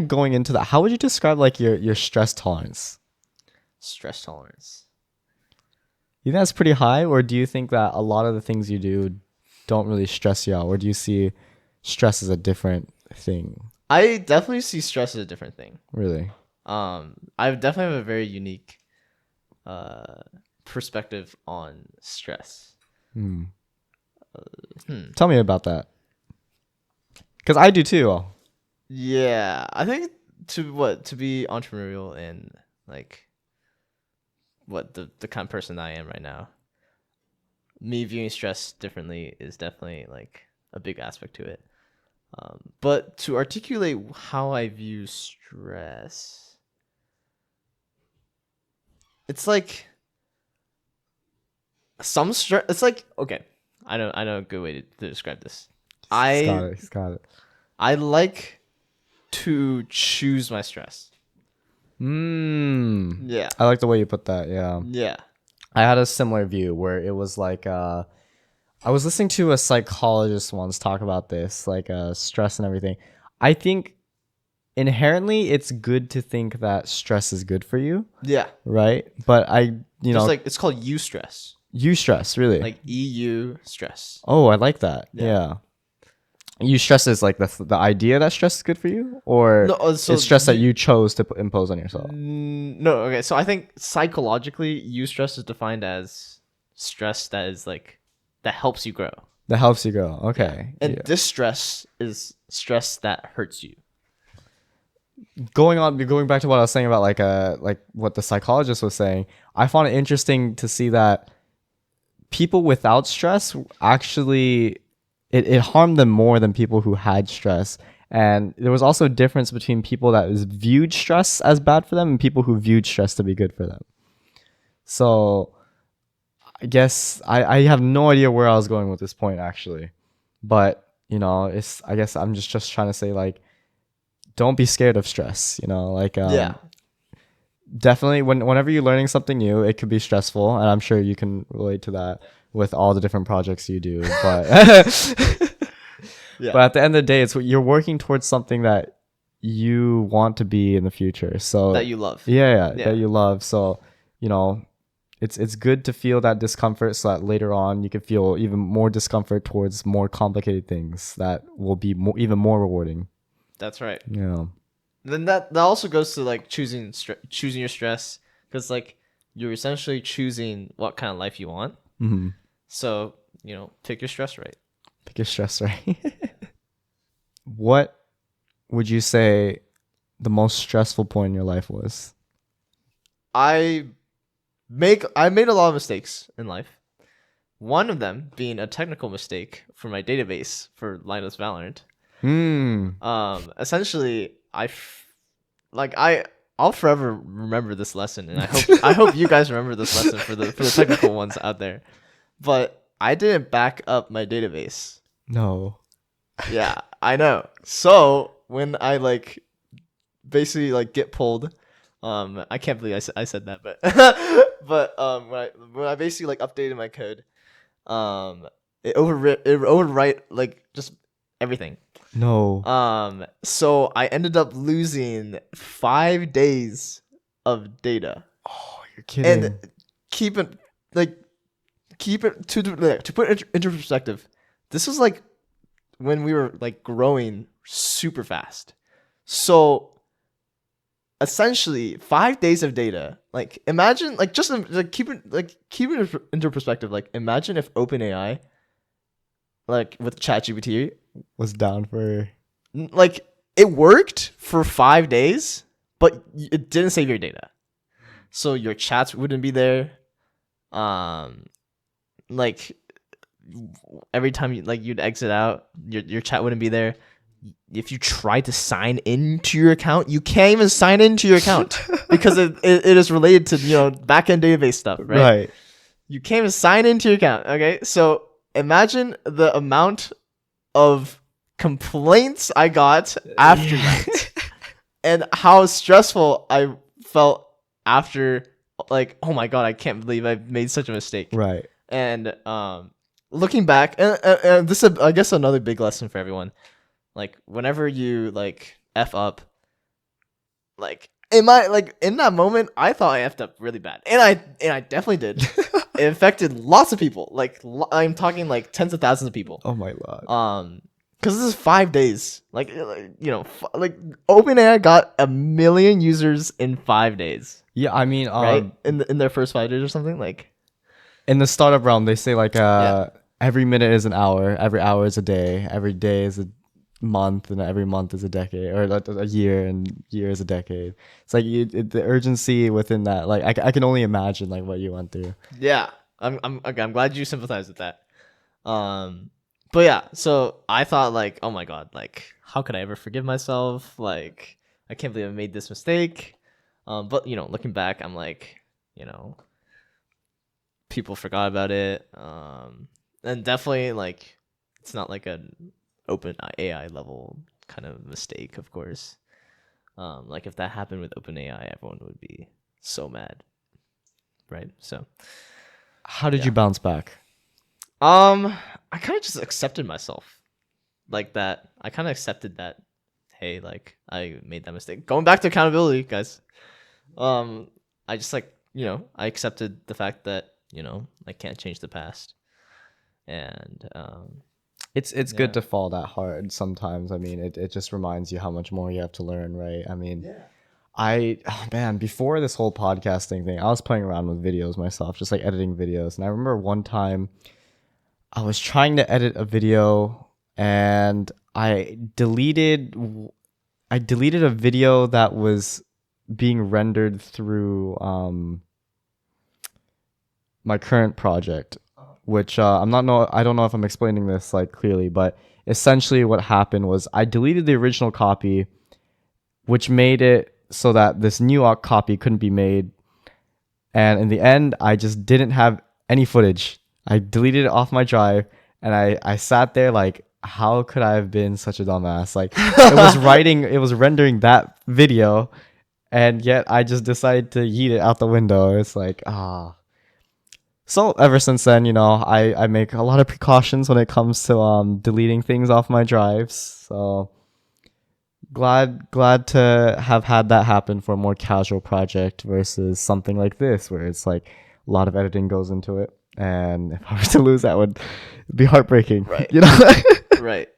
of going into that, how would you describe like your stress tolerance? Stress tolerance. You think that's pretty high, or do you think that a lot of the things you do don't really stress you out, or do you see stress as a different thing? I definitely see stress as a different thing. Really? I definitely have a very unique perspective on stress. Tell me about that. Because I do too. Yeah, I think to be entrepreneurial and like what the kind of person that I am right now, me viewing stress differently is definitely like a big aspect to it. But to articulate how I view stress, it's like some stress. It's like, okay, I know a good way to describe this. He's got it. I like to choose my stress. Yeah. I like the way you put that. Yeah. Yeah. I had a similar view where it was like I was listening to a psychologist once talk about this, like stress and everything. I think inherently it's good to think that stress is good for you. Yeah. Right? But like it's called eustress. Eustress, really? Like EU stress. Oh, I like that. Yeah. You stress is like the idea that stress is good for you, or No, so it's stress that you chose to impose on yourself. No, okay. So I think psychologically, eustress is defined as stress that is like that helps you grow. That helps you grow. Okay. And Yeah. distress is stress that hurts you. Going back to what I was saying about like what the psychologist was saying, I found it interesting to see that people without stress actually it harmed them more than people who had stress. And there was also a difference between people that viewed stress as bad for them and people who viewed stress to be good for them. So I guess I have no idea where I was going with this point actually. But, it's I guess I'm just trying to say like don't be scared of stress, like definitely whenever you're learning something new, it could be stressful, and I'm sure you can relate to that with all the different projects you do. But Yeah. but at the end of the day, you're working towards something that you want to be in the future. So That you love. yeah, Yeah. that you love. So it's good to feel that discomfort so that later on you can feel even more discomfort towards more complicated things that will be even more rewarding. That's right. Yeah. Then that also goes to like choosing your stress, because like you're essentially choosing what kind of life you want. Mm-hmm. So pick your stress right. Pick your stress right. What would you say the most stressful point in your life was? I made a lot of mistakes in life. One of them being a technical mistake for my database for LinupsValorant. Essentially, I'll forever remember this lesson, and I hope you guys remember this lesson for the technical ones out there. But I didn't back up my database. No. Yeah, I know. So when I basically get pulled, I can't believe I said that, but but when I basically updated my code, it overwrite just everything. No. So I ended up losing 5 days of data. Oh, you're kidding. And keep it to put it into perspective. This was when we were growing super fast. So essentially 5 days of data. Imagine keep it into perspective. Imagine if OpenAI with ChatGPT Was down for it worked for 5 days, but it didn't save your data. So your chats wouldn't be there. Every time you'd exit out, your chat wouldn't be there. If you try to sign into your account, you can't even sign into your account because it is related to backend database stuff, right? You can't even sign into your account. Okay, so imagine the amount of complaints I got after that, and how stressful I felt after. Oh my god, I can't believe I made such a mistake. Right. And looking back, and this is, I guess, another big lesson for everyone. Whenever you f up, in that moment, I thought I effed up really bad, and I definitely did. It affected lots of people. I'm talking tens of thousands of people. Oh my god. Because this is 5 days. OpenAI got 1 million users in 5 days. Yeah, I mean, Right in their first 5 days or something in the startup realm, they say Yeah. every minute is an hour, every hour is a day, every day is a month, and every month is a decade, or a year, and year is a decade. It's the urgency within that. I can only imagine what you went through. Yeah, I'm glad you sympathize with that. But yeah, so I thought oh my god, how could I ever forgive myself? I can't believe I made this mistake. But looking back, I'm people forgot about it. And definitely it's not an open AI level kind of mistake, of course. If that happened with OpenAI, everyone would be so mad, right? So How did you bounce back? I kind of just accepted myself that. I kind of accepted that, hey, I made that mistake. Going back to accountability, guys. I just I accepted the fact that I can't change the past, and It's Yeah. good to fall that hard sometimes. I mean, it just reminds you how much more you have to learn, right? I mean, man, before this whole podcasting thing, I was playing around with videos myself, just like editing videos. And I remember one time I was trying to edit a video and I deleted a video that was being rendered through my current project, which I don't know if I'm explaining this like clearly, but essentially what happened was I deleted the original copy, which made it so that this new copy couldn't be made. And in the end, I just didn't have any footage. I deleted it off my drive, and I sat there like, how could I have been such a dumbass? Like, it was rendering that video, and yet I just decided to yeet it out the window. It's like, ah. So ever since then, I make a lot of precautions when it comes to deleting things off my drives. So glad to have had that happen for a more casual project versus something like this where it's like a lot of editing goes into it. And if I were to lose, that would be heartbreaking. Right. Right.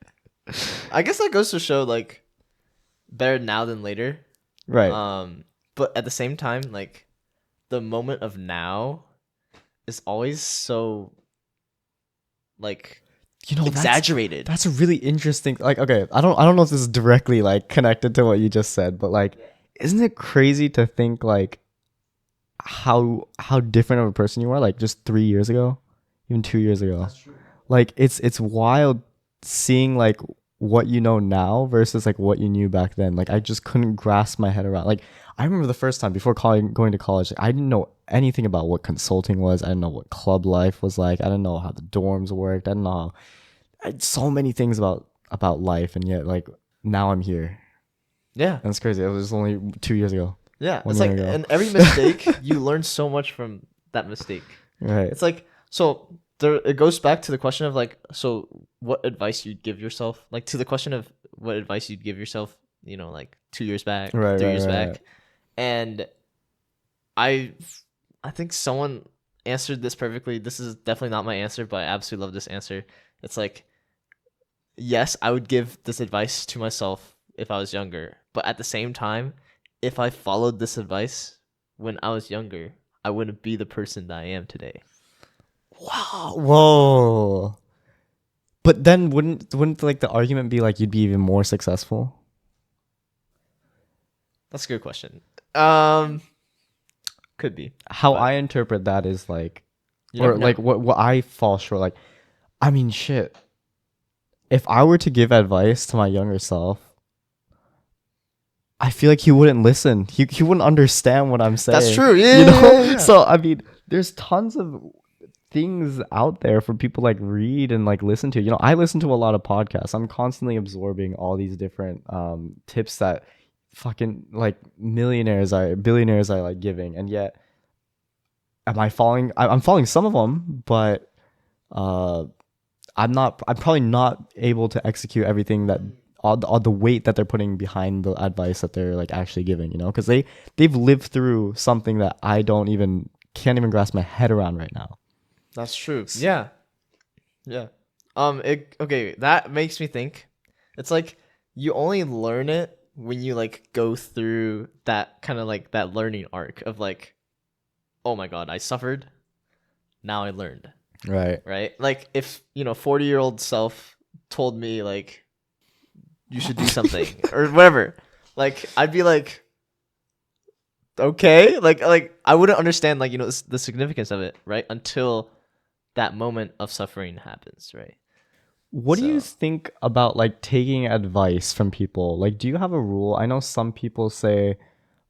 I guess that goes to show like better now than later. Right. But at the same time, like the moment of now is always so like exaggerated. That's a really interesting, like, okay, I don't know if this is directly like connected to what you just said, but like, isn't it crazy to think like how different of a person you are like just 3 years ago, even 2 years ago? That's true. Like it's wild seeing like what you know now versus like what you knew back then. Like I just couldn't grasp my head around. Like I remember the first time before going to college, I didn't know anything about what consulting was. I didn't know what club life was like. I didn't know how the dorms worked. I didn't know so many things about life, and yet like now I'm here. Yeah. And it's crazy. It was only 2 years ago. Yeah. 1 It's year like, ago. and every mistake, you learn so much from that mistake. Right. It's like, so it goes back to the question of like, so what advice you'd give yourself, like to the question of what advice you'd give yourself, like 2 years back, Right, 3 years right. back. And I think someone answered this perfectly. This is definitely not my answer, but I absolutely love this answer. It's like, yes, I would give this advice to myself if I was younger, but at the same time, if I followed this advice when I was younger, I wouldn't be the person that I am today. Wow. Whoa. But then wouldn't like the argument be like you'd be even more successful? That's a good question. Could be. How But- I interpret that is like, You or never know. like what I fall short. Like, I mean, shit. If I were to give advice to my younger self, I feel like he wouldn't listen. He wouldn't understand what I'm saying. That's true. Yeah, You know. yeah. So I mean, there's tons of things out there for people like read and like listen to. I listen to a lot of podcasts. I'm constantly absorbing all these different tips that fucking like billionaires are like giving, and yet am I following? I'm following some of them, but I'm probably not able to execute everything that all the weight that they're putting behind the advice that they're like actually giving, because they've lived through something that I can't even grasp my head around right now. That's true. Yeah. Yeah. Okay, that makes me think. It's like you only learn it when you like go through that kind of like that learning arc of like, oh my God, I suffered. Now I learned. Right. Right? Like if, 40-year-old self told me like you should do something or whatever, like I'd be like, okay, like I wouldn't understand like the significance of it, right? Until that moment of suffering happens, right? What do you think about like taking advice from people? Like, do you have a rule? I know some people say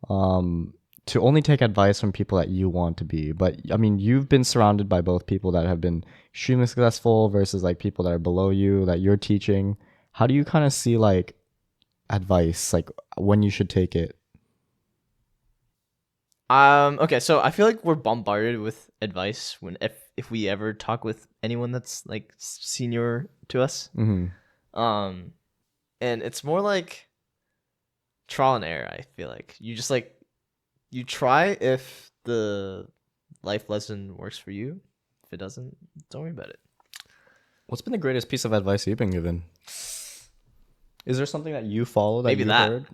to only take advice from people that you want to be, but I mean, you've been surrounded by both people that have been extremely successful versus like people that are below you that you're teaching. How do you kind of see like advice, like when you should take it? Okay, so I feel like we're bombarded with advice if we ever talk with anyone that's like senior to us. Mm-hmm. And it's more like trial and error. I feel like you just like you try if the life lesson works for you. If it doesn't, don't worry about it. What's been the greatest piece of advice you've been given? Is there something that you follow that Maybe you that. heard?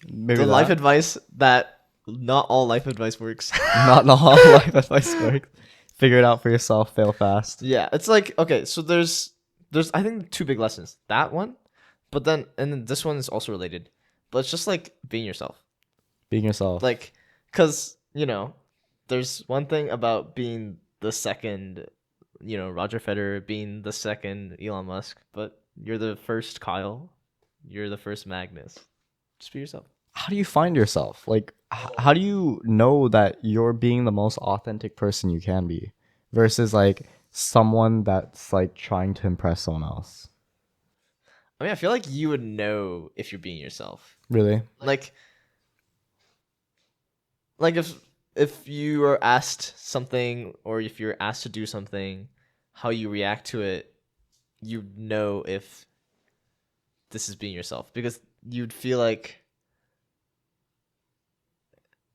Maybe The that? life advice that not all life advice works. Not all life advice works. Figure it out for yourself. Fail fast. Yeah, it's like, okay, so there's I think two big lessons. That one, but then this one is also related. But it's just like being yourself. Being yourself. Like, cuz there's one thing about being the second, Roger Federer, being the second Elon Musk, but you're the first Kyle. You're the first Magnus. Just be yourself. How do you find yourself? Like, how do you know that you're being the most authentic person you can be versus like someone that's like trying to impress someone else? I mean, I feel like you would know if you're being yourself. Really? Like if you are asked something, or if you're asked to do something, how you react to it, you know if this is being yourself, because you'd feel like,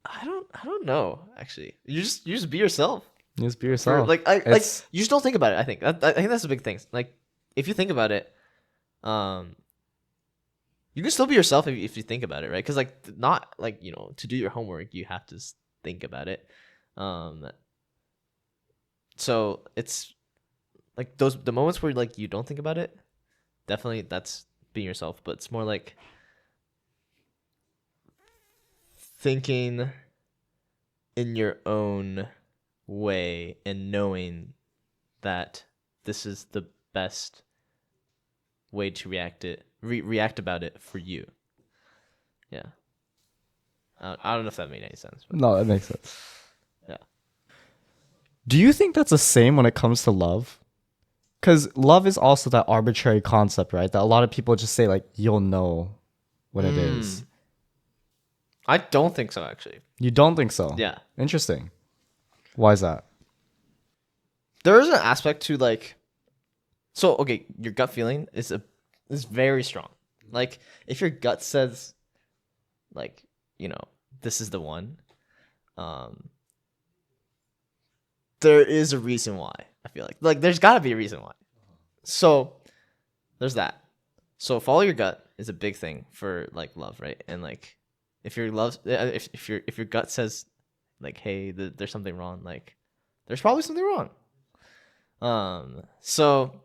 I don't know, actually. You just be yourself. Just be yourself. Like you just don't think about it. I think that's a big thing. Like, if you think about it, you can still be yourself if you think about it, right? Because like, not like, to do your homework, you have to think about it. So it's like the moments where like you don't think about it, definitely that's being yourself. But it's more like thinking in your own way and knowing that this is the best way to react about it for you. Yeah. I don't know if that made any sense. But No, that makes sense. yeah. Do you think that's the same when it comes to love? Because love is also that arbitrary concept, right? That a lot of people just say, like, you'll know what it is. I don't think so, actually. You don't think so? Yeah. Interesting. Why is that? There is an aspect to like, so okay, your gut feeling is very strong. Like, if your gut says, like, this is the one, there is a reason why. I feel like there's got to be a reason why. So there's that. So follow your gut is a big thing for like love, right? And like, if your gut says like, hey, there's something wrong, like, there's probably something wrong. So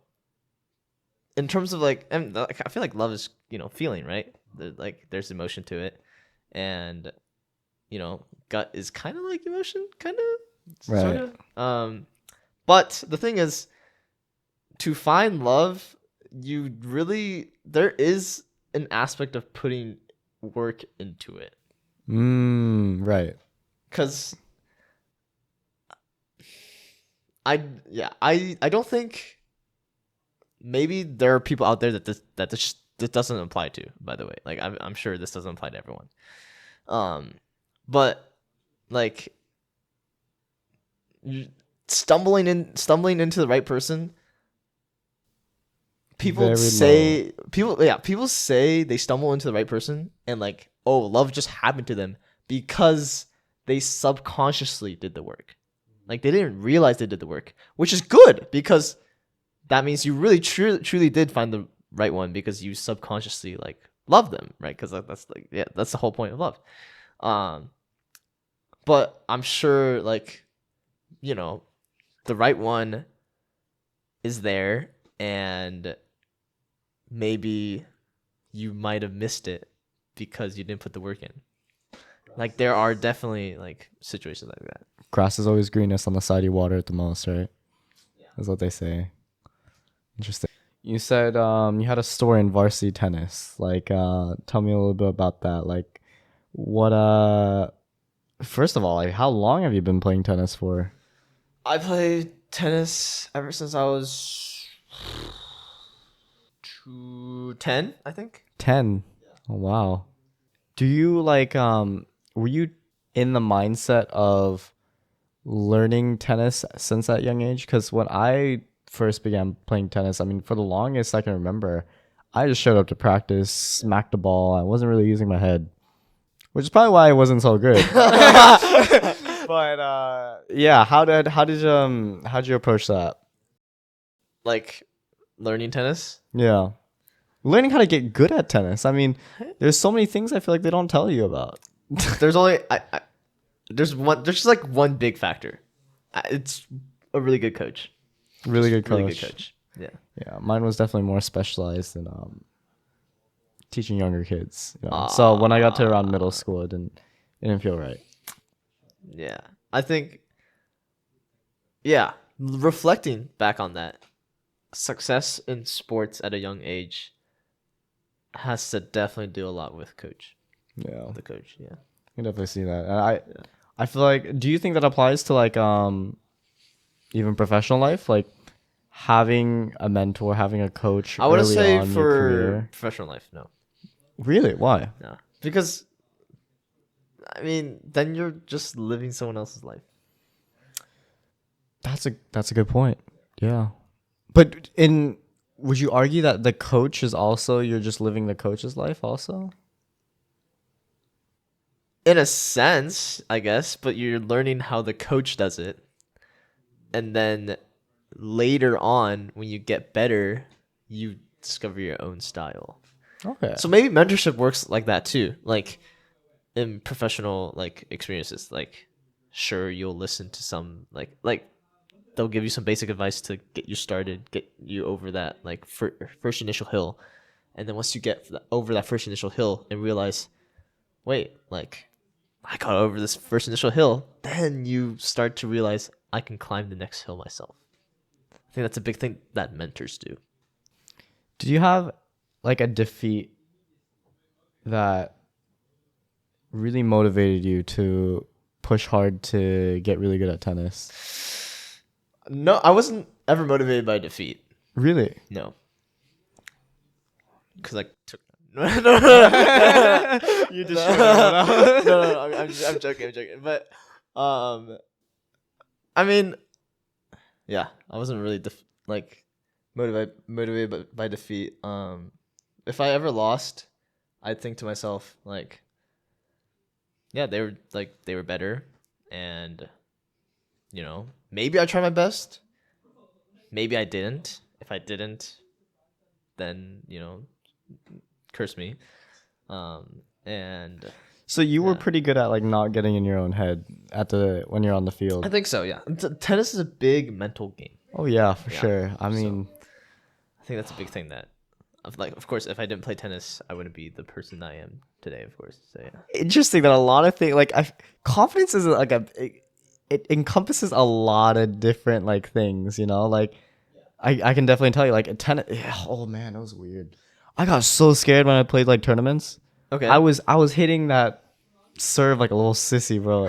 in terms of like, and I feel like love is, feeling, right? There's emotion to it, and gut is kind of like emotion, kind of, Right. sort of. But the thing is, to find love, there is an aspect of putting work into it. Right. Because I don't think, maybe there are people out there that this doesn't apply to, by the way. Like, I'm sure this doesn't apply to everyone. But like, stumbling into the right person, people say they stumble into the right person, and like, oh, love just happened to them because they subconsciously did the work. Like, they didn't realize they did the work, which is good, because that means you really truly did find the right one, because you subconsciously like love them, right? Because that's like, yeah, that's the whole point of love. But I'm sure, like, the right one is there, and maybe you might have missed it because you didn't put the work in. Like, there are definitely like situations like that. Grass is always greenest on the side you water it the most, right? Yeah. That's what they say. Interesting. You said you had a story in varsity tennis. Like, tell me a little bit about that. Like, what first of all, like, how long have you been playing tennis for? I played tennis ever since I was 10, I think. 10. Oh, wow. Do you like were you in the mindset of learning tennis since that young age? Because when I first began playing tennis, I mean, for the longest I can remember, I just showed up to practice, smacked the ball. I wasn't really using my head, which is probably why I wasn't so good. But yeah, how'd you approach that? Like, learning tennis. Yeah. Learning how to get good at tennis. I mean, there's so many things I feel like they don't tell you about. There's only there's just like one big factor. It's a really good coach. Really Just good coach. Really good coach. Yeah. Yeah, mine was definitely more specialized in teaching younger kids. You know? So when I got to around middle school, it didn't feel right. Yeah. I think yeah, reflecting back on that, success in sports at a young age has to definitely do a lot with Yeah, the coach. Yeah. I can definitely see that. And I feel like, do you think that applies to like even professional life, like having a mentor, having a coach I wouldn't early say on in your for career? professional life, no. Really? Why? No. Because I mean, then you're just living someone else's life. That's a good point. Yeah. But would you argue that the coach is also, you're just living the coach's life also? In a sense, I guess, but you're learning how the coach does it. And then later on, when you get better, you discover your own style. Okay. So maybe mentorship works like that too. Like in professional like experiences, like sure you'll listen to some like they'll give you some basic advice to get you started, get you over that like first initial hill. And then once you get over that first initial hill and realize, wait, like I got over this first initial hill, then you start to realize I can climb the next hill myself. I think that's a big thing that mentors do. Did you have like a defeat that really motivated you to push hard to get really good at tennis? No, I wasn't ever motivated by defeat. Really? No. Because I took. No. You just no. I'm joking. But, I mean, yeah, I wasn't really motivated by defeat. If I ever lost, I'd think to myself like, yeah, they were better, and you know, maybe I tried my best. Maybe I didn't. If I didn't, then you know, curse me. And So you were Yeah. pretty good at like not getting in your own head when you're on the I field. think so. Yeah, tennis is a big mental game. Oh yeah, for Yeah. sure. I mean, I think that's a big thing that, of course, if I didn't play tennis, I wouldn't be the person I am today. Of course, so yeah. interesting that a lot of things like confidence is like it encompasses a lot of different like things, you know? Like I can definitely tell you like tennis, oh man, that was weird. I got so scared when I played like tournaments. Okay. I was hitting that serve like a little sissy, bro.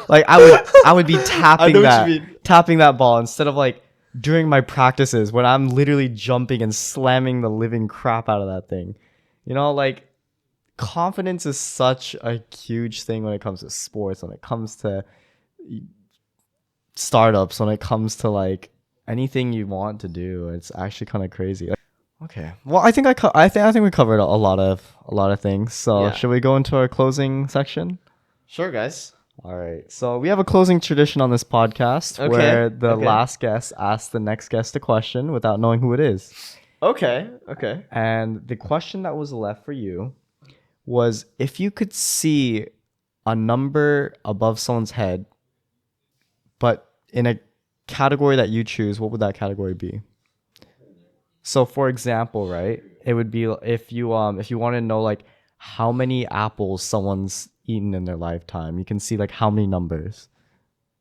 Like I would be tapping what you mean. tapping that ball instead of like during my practices when I'm literally jumping and slamming the living crap out of that thing. You know, like confidence is such a huge thing when it comes to sports, when it comes to startups, when it comes to like anything you want to do. It's actually kind of crazy. Okay. Well, I think I think we covered a lot of things. So, Yeah. should we go into our closing section? Sure, guys. All right. So, we have a closing tradition on this podcast Okay, where the okay. last guest asks the next guest a question without knowing who it is. Okay. And the question that was left for you was, if you could see a number above someone's head, but in a category that you choose, what would that category be? So for example, right, it would be if you want to know like how many apples someone's eaten in their lifetime, you can see like how many numbers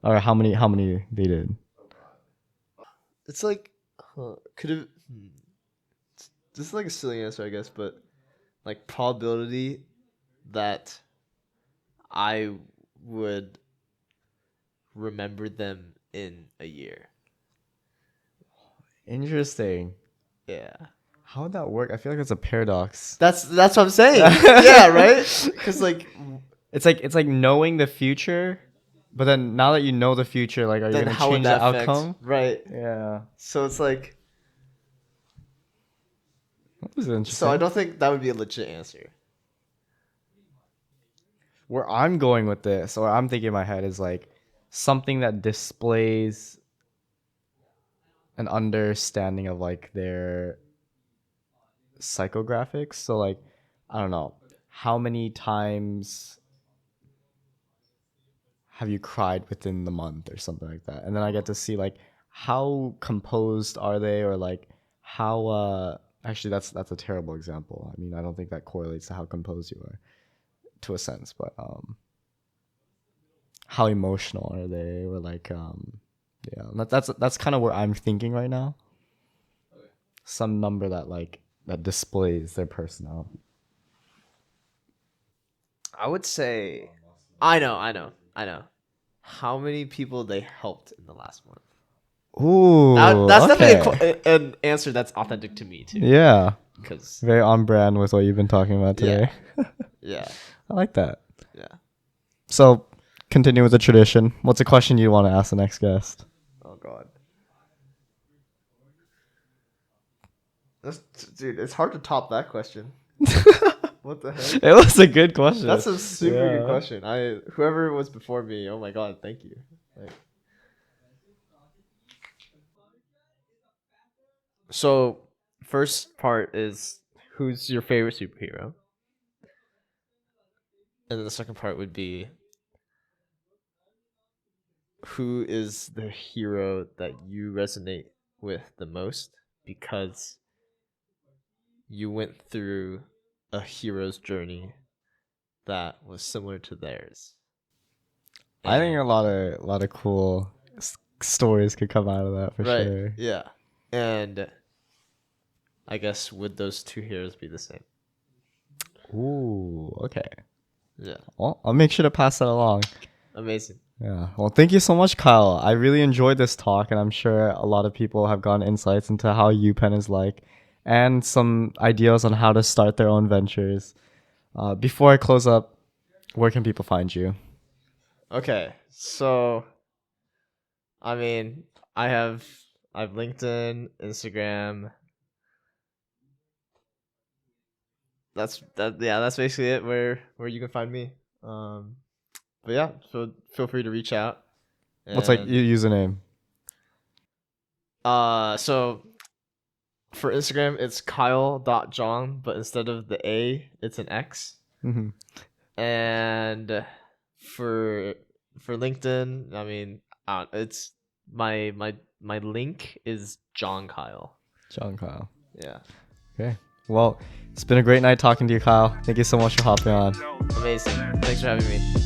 or how many they did. It's like, could have. This is like a silly answer, I guess, but like probability that I would remember them in a year. Interesting. Yeah. How would that work? I feel like it's a paradox. That's what I'm saying. Yeah, right? Because like It's like knowing the future, but then now that you know the future, like are you then gonna how would change the that affect? outcome? Right. Yeah. So it's like, That was interesting. so I don't think that would be a legit answer. Where I'm going with this, or I'm thinking in my head, is like something that displays an understanding of like their psychographics. So like, I don't know, how many times have you cried within the month or something like that? And then I get to see like how composed are they, or like how actually that's a terrible example. I mean, I don't think that correlates to how composed you are to a sense, but how emotional are they, or like yeah, that's kind of where I'm thinking right now. Some number that like that displays their personality. I would say, I know. How many people they helped in the last month? Ooh, That's okay. definitely an answer that's authentic to me too. Yeah, Because very on brand with what you've been talking about today. yeah, I like that. yeah. So, continue with the tradition. What's a question you want to ask the next guest? Oh god, dude, it's hard to top that question. What the heck? It was a good question. That's a super good Yeah. question. Whoever was before me, oh my god, thank you. Like, so first part is who's your favorite superhero, and then the second part would be who is the hero that you resonate with the most because you went through a hero's journey that was similar to theirs. I think And- a lot of cool stories could come out of that for right, sure. yeah. And I guess would those two heroes be the same? Ooh, okay. Yeah. Well, I'll make sure to pass that along. Amazing. Yeah. Well, thank you so much, Kyle. I really enjoyed this talk, and I'm sure a lot of people have gotten insights into how UPenn is like, and some ideas on how to start their own ventures. Before I close up, where can people find you? Okay. So I mean, I've LinkedIn, Instagram. That's basically it where you can find me. But yeah, so feel free to reach out. What's like your username? So for Instagram it's Kyle.Zhang, but instead of the A, it's an X. Mm-hmm. And for LinkedIn, I mean, it's my link is John Kyle. John Kyle. Yeah. Okay. Well, it's been a great night talking to you, Kyle. Thank you so much for hopping on. Amazing. Thanks for having me.